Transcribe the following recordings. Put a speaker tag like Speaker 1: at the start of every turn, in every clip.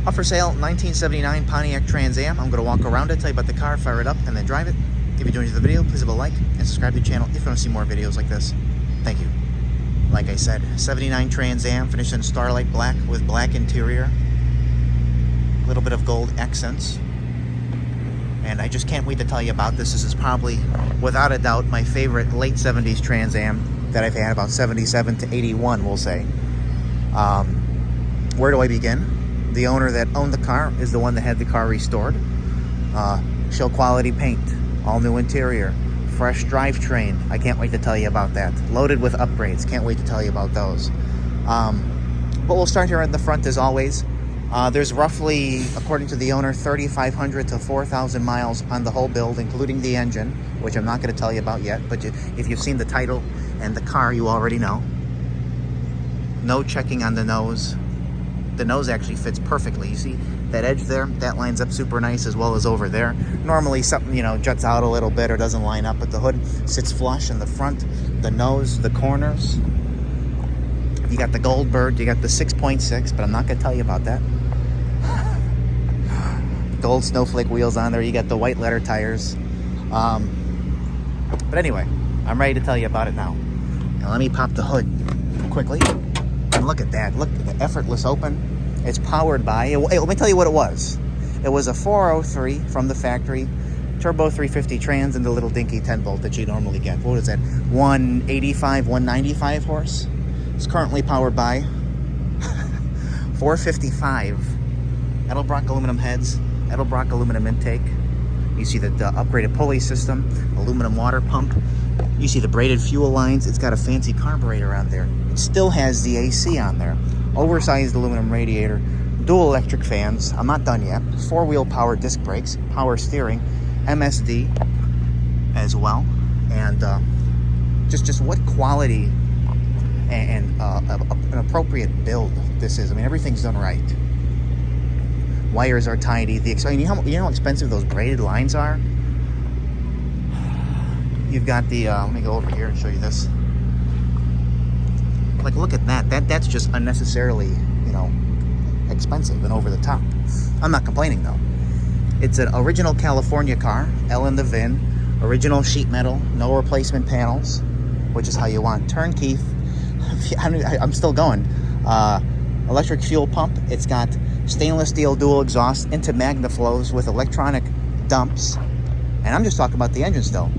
Speaker 1: Up for sale, 1979 Pontiac Trans Am. I'm going to walk around it, tell you about the car, fire it up, and then drive it. If you enjoyed the video, please leave a like and subscribe to the channel if you want to see more videos like this. Thank you. Like I said, 79 Trans Am, finished in Starlight black with black interior. A little bit of gold accents. And I just can't wait to tell you about this. This is probably, without a doubt, my favorite late 70s Trans Am that I've had, about 77 to 81, we'll say. Where do I begin? The owner that owned the car is the one that had the car restored. Show quality paint, all new interior, fresh drivetrain. I can't wait to tell you about that. Loaded with upgrades. Can't wait to tell you about those. But we'll start here at the front as always. There's roughly, according to the owner, 3,500 to 4,000 miles on the whole build, including the engine, which I'm not going to tell you about yet. But if you've seen the title and the car, you already know. No checking on the nose. The nose actually fits perfectly. You see that edge there? That lines up super nice, as well as over there. Normally something, juts out a little bit or doesn't line up, but the hood sits flush in the front, the nose, the corners. You got the gold bird, you got the 6.6, but I'm not going to tell you about that. Gold snowflake wheels on there. You got the white letter tires. But anyway, I'm ready to tell you about it now. Now let me pop the hood quickly. And look at that. Look at the effortless open. It's powered by, let me tell you what it was. It was a 403 from the factory, turbo 350 trans, and the little dinky 10 volt that you normally get. What is that? 185, 195 horse. It's currently powered by 455 Edelbrock aluminum heads, Edelbrock aluminum intake. You see the upgraded pulley system, aluminum water pump. You see the braided fuel lines. It's got a fancy carburetor on there. It still has the AC on there. Oversized aluminum radiator, dual electric fans. I'm not done yet. Four-wheel power disc brakes, power steering, MSD as well. And just what quality and an appropriate build this is. I mean, everything's done right. Wires are tidy. You know how expensive those braided lines are? You've got the, let me go over here and show you this. Like, look at that. That's just unnecessarily, expensive and over the top. I'm not complaining, though. It's an original California car, L in the VIN, original sheet metal, no replacement panels, which is how you want. Turnkey, I'm still going. Electric fuel pump. It's got stainless steel dual exhaust into MagnaFlows with electronic dumps. And I'm just talking about the engine still.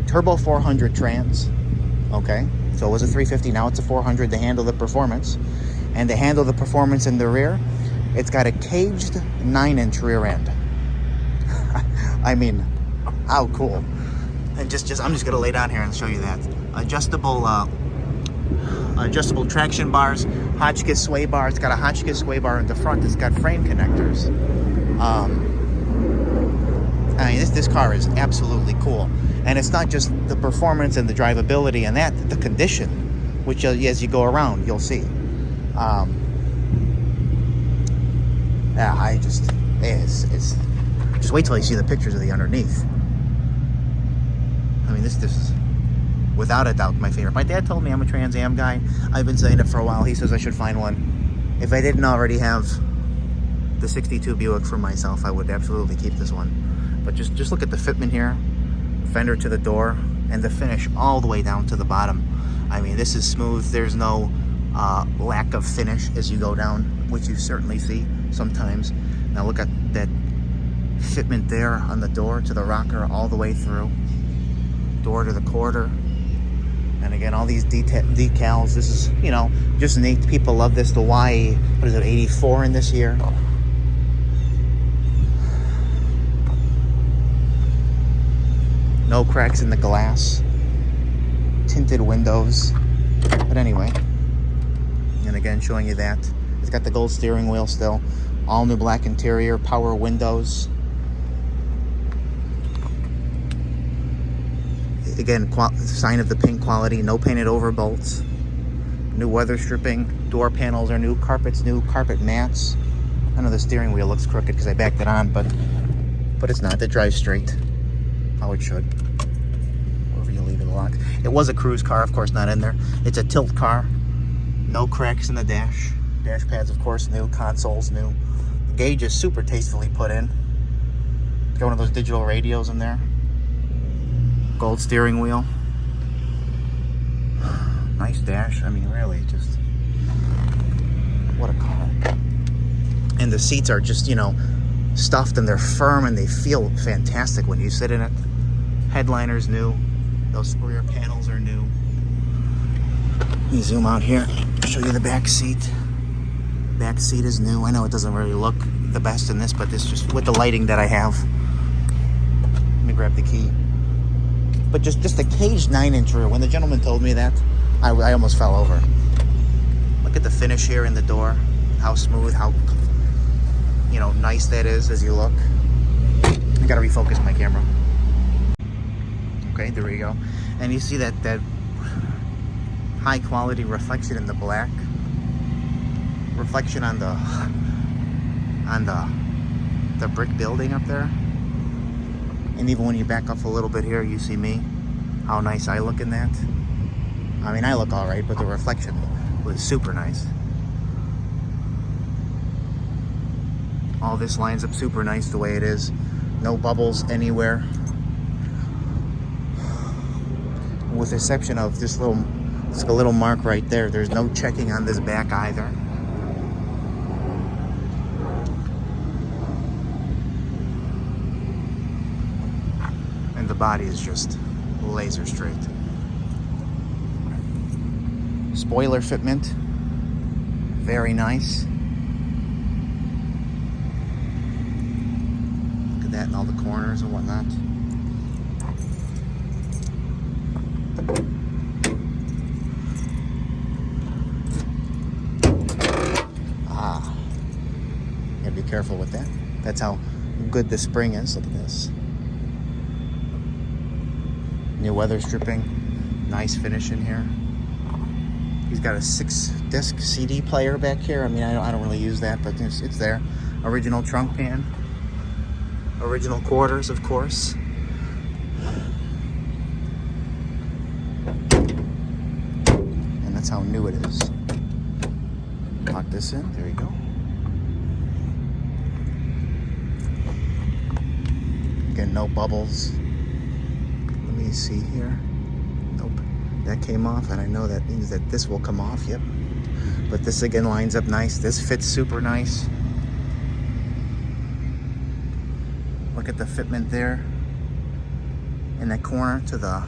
Speaker 1: Turbo 400 trans, okay? So it was a 350, now it's a 400 to handle the performance. And to handle the performance in the rear, it's got a caged 9-inch rear end. I mean, how cool. And I'm just gonna lay down here and show you that. Adjustable traction bars, Hotchkiss sway bar. It's got a Hotchkiss sway bar in the front. It's got frame connectors. I mean, this car is absolutely cool. And it's not just the performance and the drivability and that, the condition, which as you go around, you'll see. Yeah, just wait till you see the pictures of the underneath. I mean, this is without a doubt my favorite. My dad told me I'm a Trans Am guy. I've been saying it for a while. He says I should find one. If I didn't already have the 62 Buick for myself, I would absolutely keep this one. But just look at the fitment here. Fender to the door, and the finish all the way down to the bottom. I mean, this is smooth. There's no lack of finish as you go down, which you certainly see sometimes. Now look at that fitment there on the door to the rocker all the way through. Door to the quarter. And again, all these decals. This is, just neat. People love this. The Y, 84 in this year. No cracks in the glass. Tinted windows. But anyway. And again, showing you that. It's got the gold steering wheel still. All new black interior. Power windows. Again, sign of the paint quality. No painted over bolts. New weather stripping. Door panels are new. Carpets new. Carpet mats. I know the steering wheel looks crooked because I backed it on, but it's not. It drives straight. How it should. Wherever you leave it locked. It was a cruise car, of course, not in there. It's a tilt car. No cracks in the dash. Dash pads, of course, new. Consoles new. Gauge is super tastefully put in. Got one of those digital radios in there. Gold steering wheel. Nice dash. I mean, really, just what a car. And the seats are just, you know, stuffed and they're firm and they feel fantastic when you sit in it. Headliner's new. Those rear panels are new. Let me zoom out here, show you the back seat. Back seat is new. I know it doesn't really look the best in this, but this just with the lighting that I have. Let me grab the key. But just the caged 9-inch rear. When the gentleman told me that, I almost fell over. Look at the finish here in the door. How smooth, how, you know, nice that is as you look. I gotta refocus my camera. Okay, there we go. And you see that high quality reflection in the black. Reflection on the brick building up there. And even when you back up a little bit here, you see me, how nice I look in that. I mean, I look all right, but the reflection was super nice. All this lines up super nice the way it is. No bubbles anywhere. With the exception of this little mark right there. There's no checking on this back either. And the body is just laser straight. Spoiler fitment, very nice. Look at that and all the corners and whatnot. Gotta be careful with that. That's how good the spring is. Look at this. New weather stripping, nice finish in here. He's got a 6-disc CD player back here. I mean, I don't really use that, but it's there. Original trunk pan. Original quarters, of course. And that's how new it is. Lock this in. There you go. Again, no bubbles. Let me see here. Nope. That came off, and I know that means that this will come off. Yep. But this again lines up nice. This fits super nice. Look at the fitment there. In that corner to the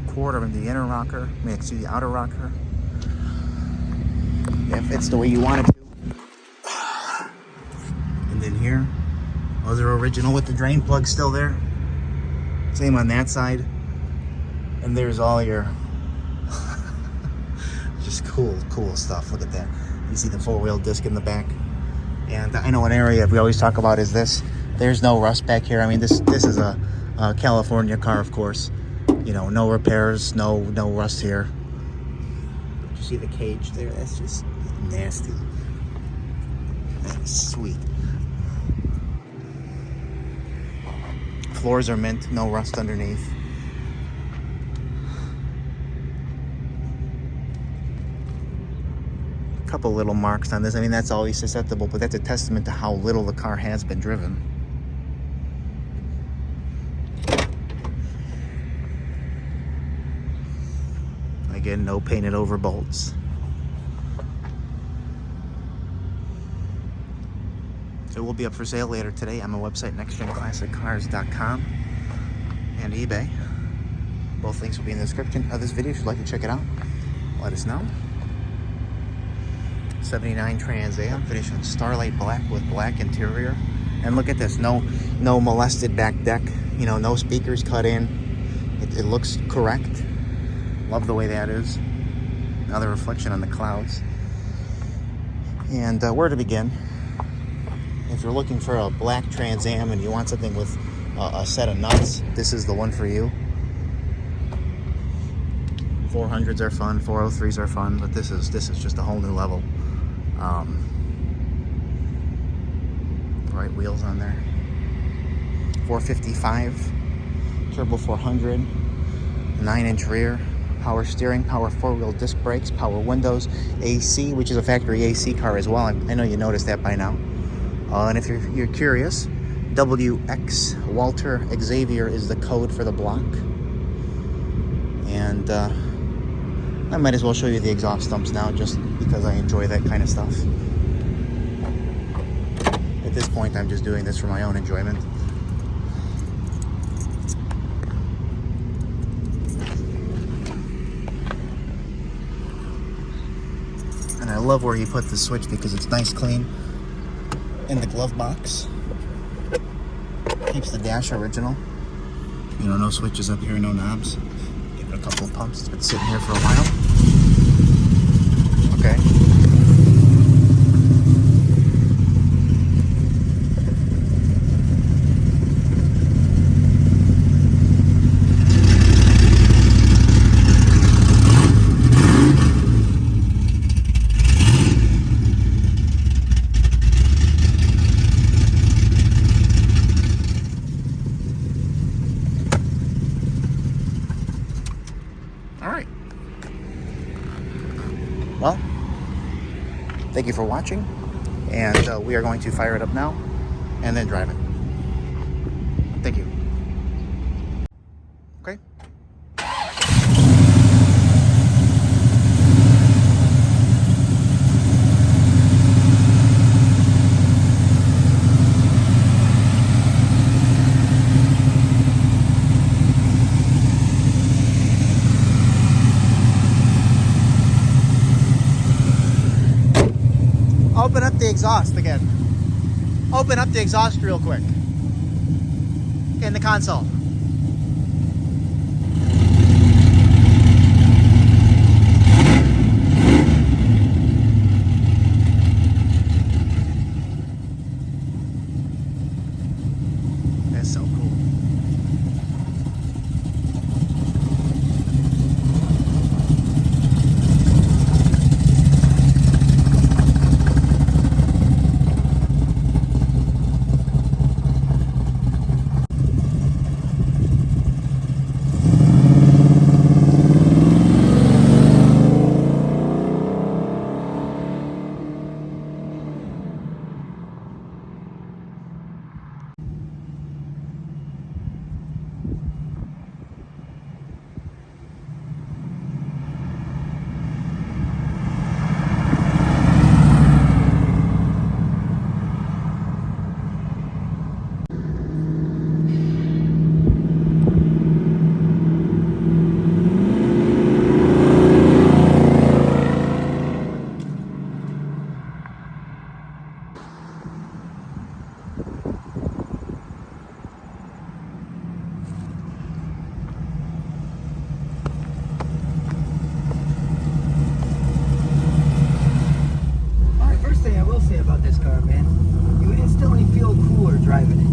Speaker 1: quarter of the inner rocker. Excuse me, the outer rocker. Yeah, it fits the way you want it to. And then here, those are original with the drain plug still there. Same on that side. And there's all your just cool stuff. Look at that. You see the 4-wheel disc in the back. And I know an area we always talk about is this. There's no rust back here. I mean, this is a California car, of course. You know, no repairs, no rust here. But you see the cage there? That's just nasty. That is sweet. Floors are mint, no rust underneath. A couple little marks on this. I mean, that's always susceptible, but that's a testament to how little the car has been driven. Again, no painted over bolts. It will be up for sale later today on my website, nextgenclassiccars.com and eBay. Both links will be in the description of this video if you'd like to check it out. Let us know. 79 Trans Am, finished in Starlight black with black interior. And look at this, no molested back deck. You know, no speakers cut in. It looks correct. Love the way that is. Another reflection on the clouds. And where to begin? If you're looking for a black Trans Am and you want something with a set of nuts, this is the one for you. 400s are fun, 403s are fun, but this is just a whole new level. Bright wheels on there. 455 turbo 400, 9-inch rear, power steering, power 4-wheel disc brakes, power windows, AC, which is a factory AC car as well. I know you noticed that by now. And if you're curious, WX Walter Xavier is the code for the block. And I might as well show you the exhaust stumps now, just because I enjoy that kind of stuff. At this point, I'm just doing this for my own enjoyment. And I love where he put the switch because it's nice clean in the glove box. Keeps the dash original. You know, no switches up here, no knobs. Give it a couple of pumps. It's been sitting here for a while. Okay. Alright. Well, thank you for watching, and we are going to fire it up now and then drive it. Thank you. Okay. Open up the exhaust again. Open up the exhaust real quick. In the console. That's so cool.
Speaker 2: About this car, man. You instantly feel cooler driving it.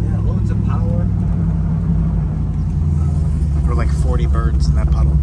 Speaker 2: Yeah, loads of power.
Speaker 1: There are like 40 birds in that puddle.